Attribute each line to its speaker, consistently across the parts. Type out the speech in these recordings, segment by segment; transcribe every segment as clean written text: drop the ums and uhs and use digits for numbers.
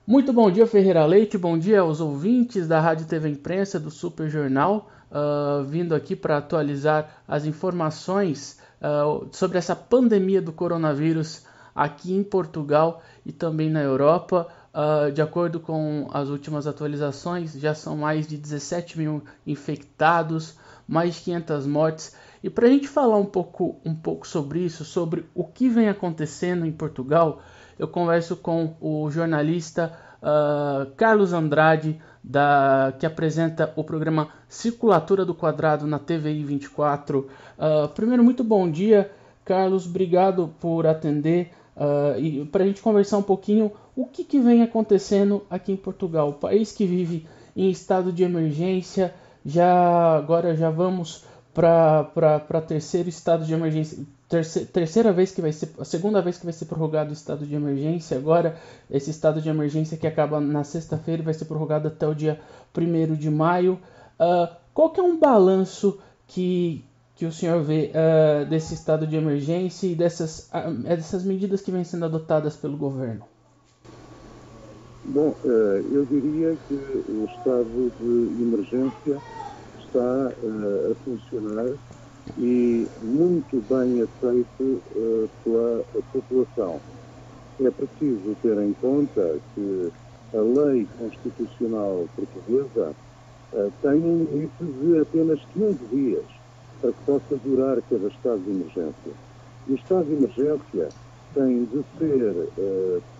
Speaker 1: Muito bom dia, Ferreira Leite. Bom dia aos ouvintes da Rádio TV Imprensa do Super Jornal, vindo aqui para atualizar as informações sobre essa pandemia do coronavírus aqui em Portugal e também na Europa. De acordo com as últimas atualizações, já são mais de 17 mil infectados, mais de 500 mortes. E para a gente falar um pouco sobre isso, sobre o que vem acontecendo em Portugal, eu converso com o jornalista Carlos Andrade, que apresenta o programa Circulatura do Quadrado na TVI 24. Primeiro, muito bom dia, Carlos. Obrigado por atender. E para a gente conversar um pouquinho o que vem acontecendo aqui em Portugal, o país que vive em estado de emergência. Agora já vamos para terceiro estado de emergência, terceira vez que vai ser, a segunda vez que vai ser prorrogado o estado de emergência. Agora esse estado de emergência que acaba na sexta-feira vai ser prorrogado até o dia 1º de maio. Qual que é um balanço que o senhor vê desse estado de emergência e dessas medidas que vêm sendo adotadas pelo governo?
Speaker 2: Bom, eu diria que o estado de emergência está a funcionar e muito bem aceito pela população. É preciso ter em conta que a lei constitucional portuguesa tem um limite de apenas 15 dias para que possa durar cada estado de emergência. E o estado de emergência tem de ser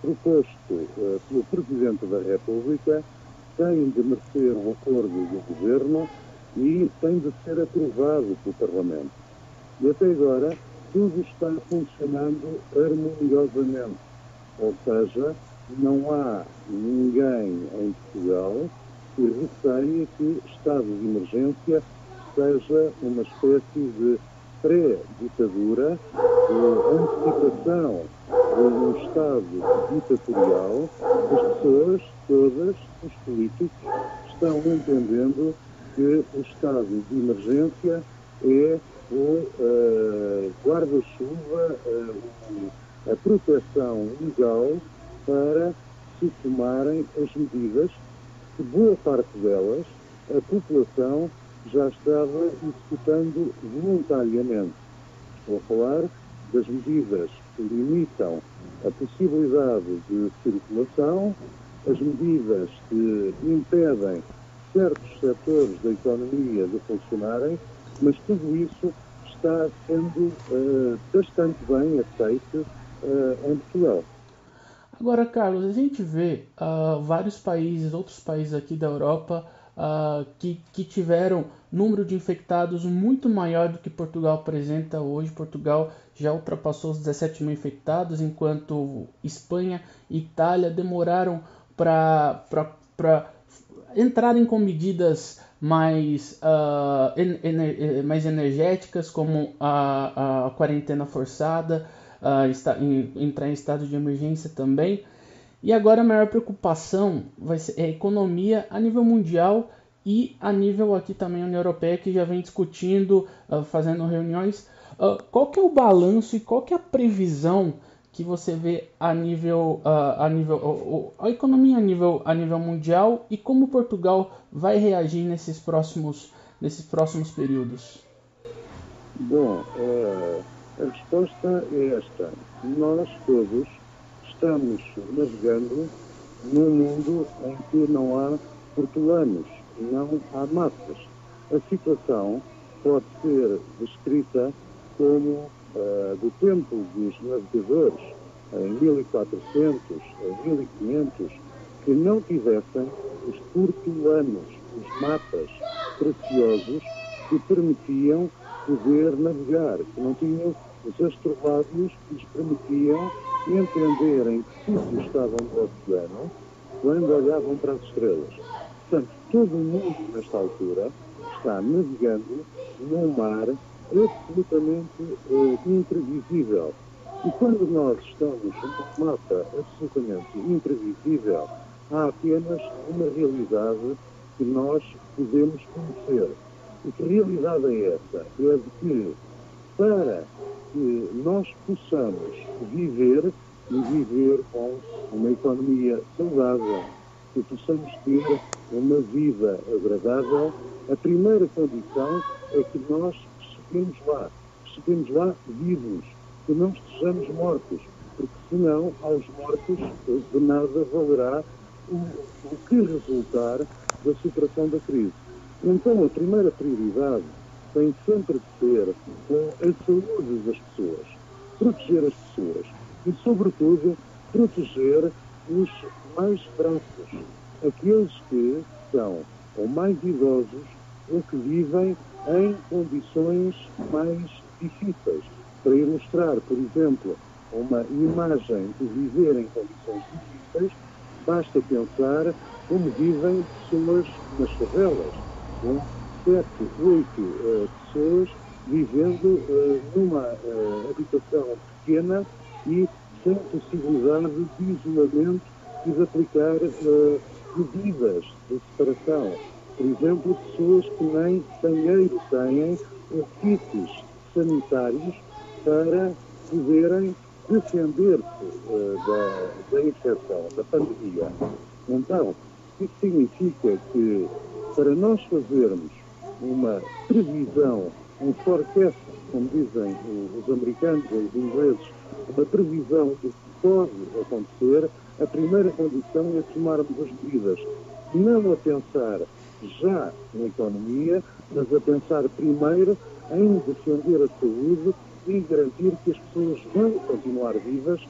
Speaker 2: proposto pelo Presidente da República, tem de merecer o acordo do Governo e tem de ser aprovado pelo Parlamento. E até agora tudo está funcionando harmoniosamente, ou seja, não há ninguém em Portugal que receie que estado de emergência seja uma espécie de pré-ditadura, de antecipação de um estado ditatorial. As pessoas, todas, os políticos, estão entendendo que o estado de emergência é o guarda-chuva, a proteção legal para se tomarem as medidas que boa parte delas a população já estava executando voluntariamente. Estou a falar das medidas que limitam a possibilidade de circulação, as medidas que impedem certos setores da economia de funcionarem, mas tudo isso está sendo bastante bem aceito em Portugal.
Speaker 1: Agora, Carlos, a gente vê vários países, outros países aqui da Europa, que tiveram número de infectados muito maior do que Portugal apresenta hoje. Portugal já ultrapassou os 17 mil infectados, enquanto Espanha e Itália demoraram para entrarem com medidas mais energéticas, como a quarentena forçada, entrar em estado de emergência também. E agora a maior preocupação vai ser a economia a nível mundial e a nível aqui também União Europeia, que já vem discutindo, fazendo reuniões. Qual que é o balanço e qual que é a previsão que você vê a economia a nível mundial, e como Portugal vai reagir nesses próximos períodos?
Speaker 2: Bom, a resposta é esta. Nós todos estamos navegando num mundo em que não há hortelanos, não há massas. A situação pode ser descrita como do tempo dos navegadores, em 1400, em 1500, que não tivessem os hortelanos, os mapas preciosos que permitiam poder navegar, que não tinham os astrolábios que lhes permitiam entender em que sítio estavam no oceano quando olhavam para as estrelas. Portanto, todo o mundo, nesta altura, está navegando num mar absolutamente imprevisível. E quando nós estamos num mapa absolutamente imprevisível, há apenas uma realidade que nós podemos conhecer. E que realidade é essa? É de que, para que nós possamos viver, e viver com uma economia saudável, que possamos ter uma vida agradável, a primeira condição é que nós cheguemos lá vivos, que não estejamos mortos, porque senão aos mortos de nada valerá o que resultar da superação da crise. Então a primeira prioridade tem sempre de ser com a saúde das pessoas, proteger as pessoas e, sobretudo, proteger os mais fracos, aqueles que são ou mais idosos ou que vivem em condições mais difíceis. Para ilustrar, por exemplo, uma imagem de viver em condições difíceis, basta pensar como vivem pessoas nas favelas, com 7, 8 pessoas vivendo numa habitação pequena e sem possibilidade de isolamento e de aplicar medidas de separação. Por exemplo, pessoas que nem banheiro têm ou kits sanitários para poderem defender-se da infecção, da pandemia. Então, isso significa que para nós fazermos uma previsão, um forecast, como dizem os americanos ou os ingleses, uma previsão do que pode acontecer, a primeira condição é tomarmos as medidas, não a pensar já na economia, mas a pensar primeiro em defender a saúde e garantir que as pessoas vão continuar vivas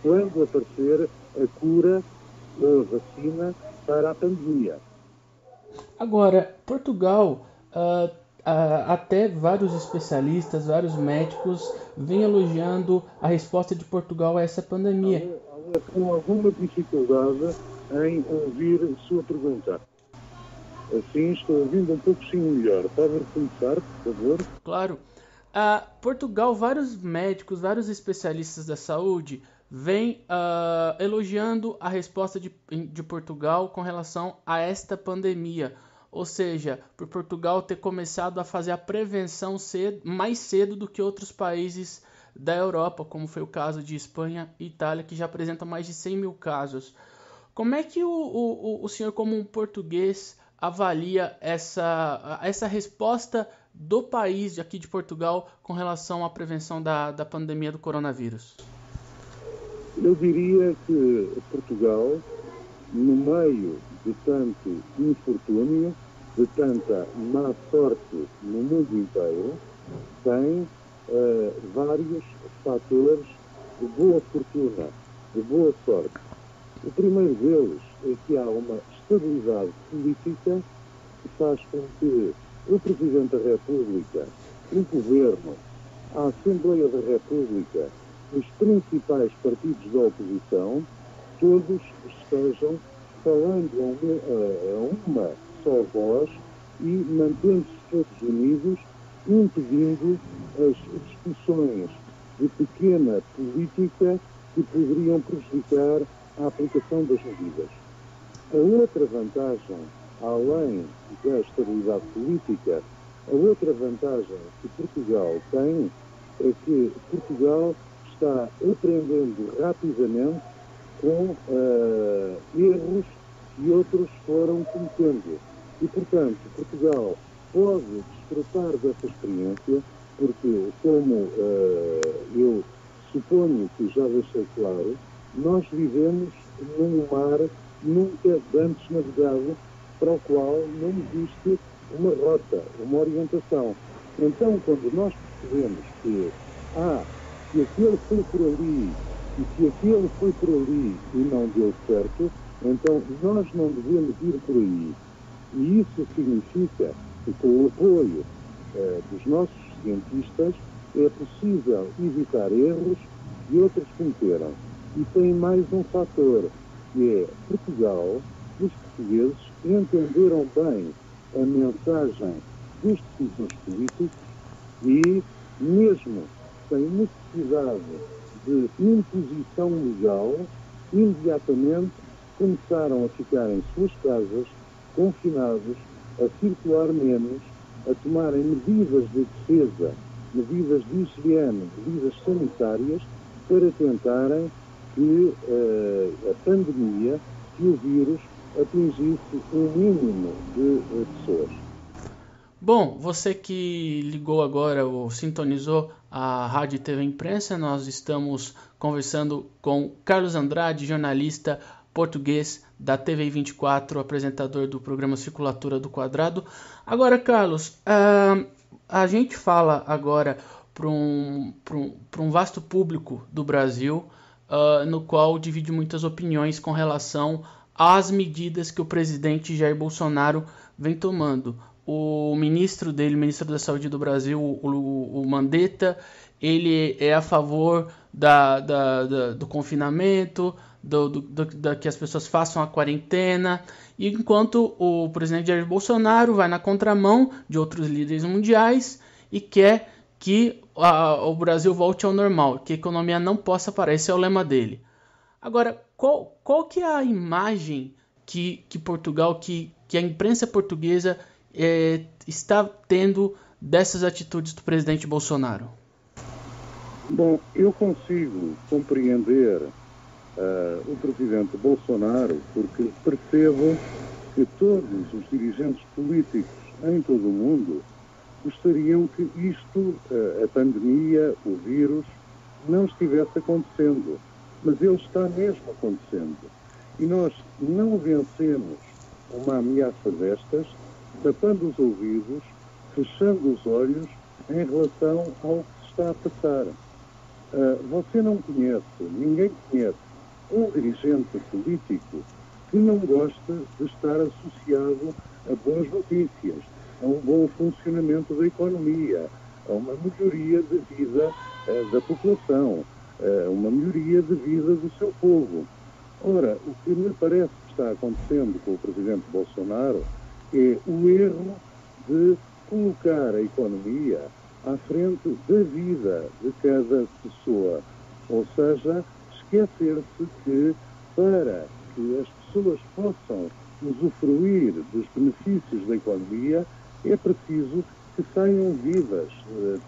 Speaker 2: quando aparecer a cura ou a vacina para a pandemia.
Speaker 1: Agora, Portugal, até vários especialistas, vários médicos vêm elogiando a resposta de Portugal a essa pandemia.
Speaker 2: Com alguma dificuldade em ouvir a sua pergunta. Assim, estou ouvindo um pouquinho melhor. Pode recomeçar, por favor?
Speaker 1: Claro. Portugal, vários médicos, vários especialistas da saúde vêm elogiando a resposta de Portugal com relação a esta pandemia. Ou seja, por Portugal ter começado a fazer a prevenção mais cedo do que outros países da Europa, como foi o caso de Espanha e Itália, que já apresentam mais de 100 mil casos. Como é que o senhor, como um português, avalia essa resposta do país aqui de Portugal com relação à prevenção da pandemia do coronavírus?
Speaker 2: Eu diria que Portugal, no meio de tanto infortúnio, de tanta má sorte no mundo inteiro, tem vários fatores de boa fortuna, de boa sorte. O primeiro deles é que há uma estabilidade política que faz com que o Presidente da República, o Governo, a Assembleia da República, os principais partidos da oposição, todos estejam falando a uma só voz e mantendo-se todos unidos, impedindo as discussões de pequena política que poderiam prejudicar a aplicação das medidas. A outra vantagem, além da estabilidade política, a outra vantagem que Portugal tem é que Portugal está aprendendo rapidamente com erros que outros foram cometendo. E, portanto, Portugal pode desfrutar dessa experiência, porque, como eu suponho que já deixei claro, nós vivemos num mar nunca antes navegado, para o qual não existe uma rota, uma orientação. Então, quando nós percebemos que se aquele foi por ali e se aquele foi por ali e não deu certo, então nós não devemos ir por aí. E isso significa que, com o apoio dos nossos cientistas, é possível evitar erros que outros cometeram. E tem mais um fator, que é Portugal, os portugueses entenderam bem a mensagem dos decisores políticos e, mesmo sem necessidade de imposição legal, imediatamente começaram a ficar em suas casas, confinados, a circular menos, a tomarem medidas de defesa, medidas de higiene, medidas sanitárias, para tentarem que a pandemia, que o vírus atingisse um mínimo de pessoas.
Speaker 1: Bom, você que ligou agora ou sintonizou a Rádio e TV Imprensa, nós estamos conversando com Carlos Andrade, jornalista português da TV 24, apresentador do programa Circulatura do Quadrado. Agora, Carlos, a gente fala agora para um vasto público do Brasil, no qual divide muitas opiniões com relação às medidas que o presidente Jair Bolsonaro vem tomando. O ministro da Saúde do Brasil, o Mandetta, ele é a favor do confinamento, que as pessoas façam a quarentena, e enquanto o presidente Jair Bolsonaro vai na contramão de outros líderes mundiais e quer que o Brasil volte ao normal, que a economia não possa parar. Esse é o lema dele. Agora, qual que é a imagem que Portugal, que a imprensa portuguesa está tendo dessas atitudes do presidente Bolsonaro?
Speaker 2: Bom, eu consigo compreender o presidente Bolsonaro porque percebo que todos os dirigentes políticos em todo o mundo gostariam que isto, a pandemia, o vírus, não estivesse acontecendo. Mas ele está mesmo acontecendo. E nós não vencemos uma ameaça destas tapando os ouvidos, fechando os olhos em relação ao que se está a passar. Você não conhece, ninguém conhece, um dirigente político que não goste de estar associado a boas notícias, a um bom funcionamento da economia, a uma melhoria de vida da população, a uma melhoria de vida do seu povo. Ora, o que me parece que está acontecendo com o presidente Bolsonaro é o erro de colocar a economia à frente da vida de cada pessoa. Ou seja, esquecer-se que para que as pessoas possam usufruir dos benefícios da economia é preciso que saiam vivas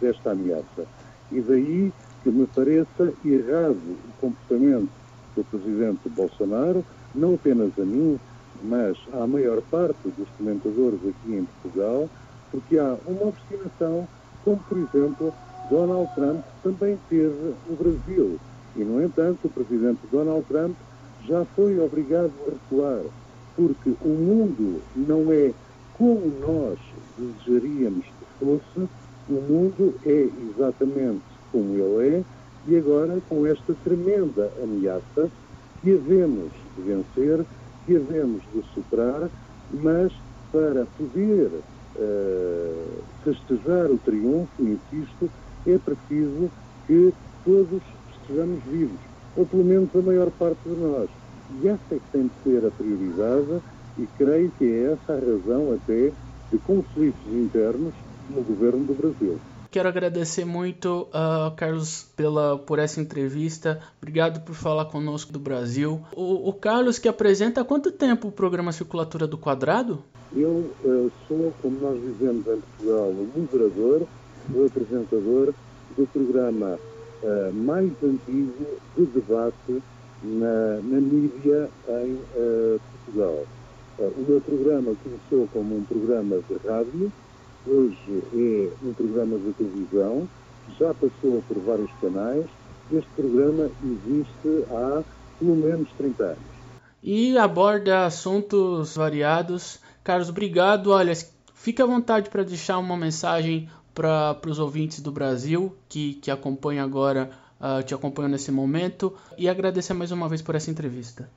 Speaker 2: desta ameaça. E daí que me pareça errado o comportamento do presidente Bolsonaro, não apenas a mim, mas à maior parte dos comentadores aqui em Portugal, porque há uma obstinação, como por exemplo Donald Trump também teve no Brasil. E, no entanto, o presidente Donald Trump já foi obrigado a recuar, porque o mundo não é como nós desejaríamos que fosse, o mundo é exatamente como ele é, e agora com esta tremenda ameaça que havemos de vencer, que havemos de superar, mas para poder festejar o triunfo, insisto, é preciso que todos estejamos vivos, ou pelo menos a maior parte de nós. E essa é que tem de ser a prioridade, e creio que é essa a razão até de conflitos internos no governo do Brasil.
Speaker 1: Quero agradecer muito, Carlos, por essa entrevista. Obrigado por falar conosco do Brasil. O Carlos, que apresenta há quanto tempo o programa Circulatura do Quadrado?
Speaker 2: Eu sou, como nós dizemos em Portugal, o moderador, o apresentador do programa mais antigo de debate na mídia em Portugal. O meu programa começou como um programa de rádio, hoje é um programa de televisão, já passou por vários canais. Este programa existe há pelo menos 30 anos.
Speaker 1: E aborda assuntos variados. Carlos, obrigado. Olha, fique à vontade para deixar uma mensagem para os ouvintes do Brasil que acompanham agora, te acompanham nesse momento, e agradecer mais uma vez por essa entrevista.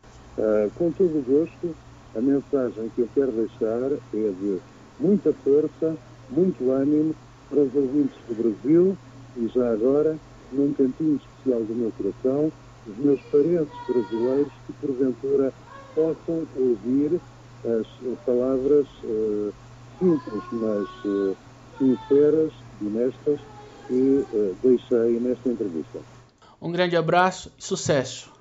Speaker 2: Com todo o gosto, a mensagem que eu quero deixar é de muita força, muito ânimo para os ouvintes do Brasil e já agora, num cantinho especial do meu coração, os meus parentes brasileiros que porventura possam ouvir as palavras simples, mas sinceras e honestas que deixei nesta entrevista.
Speaker 1: Um grande abraço e sucesso!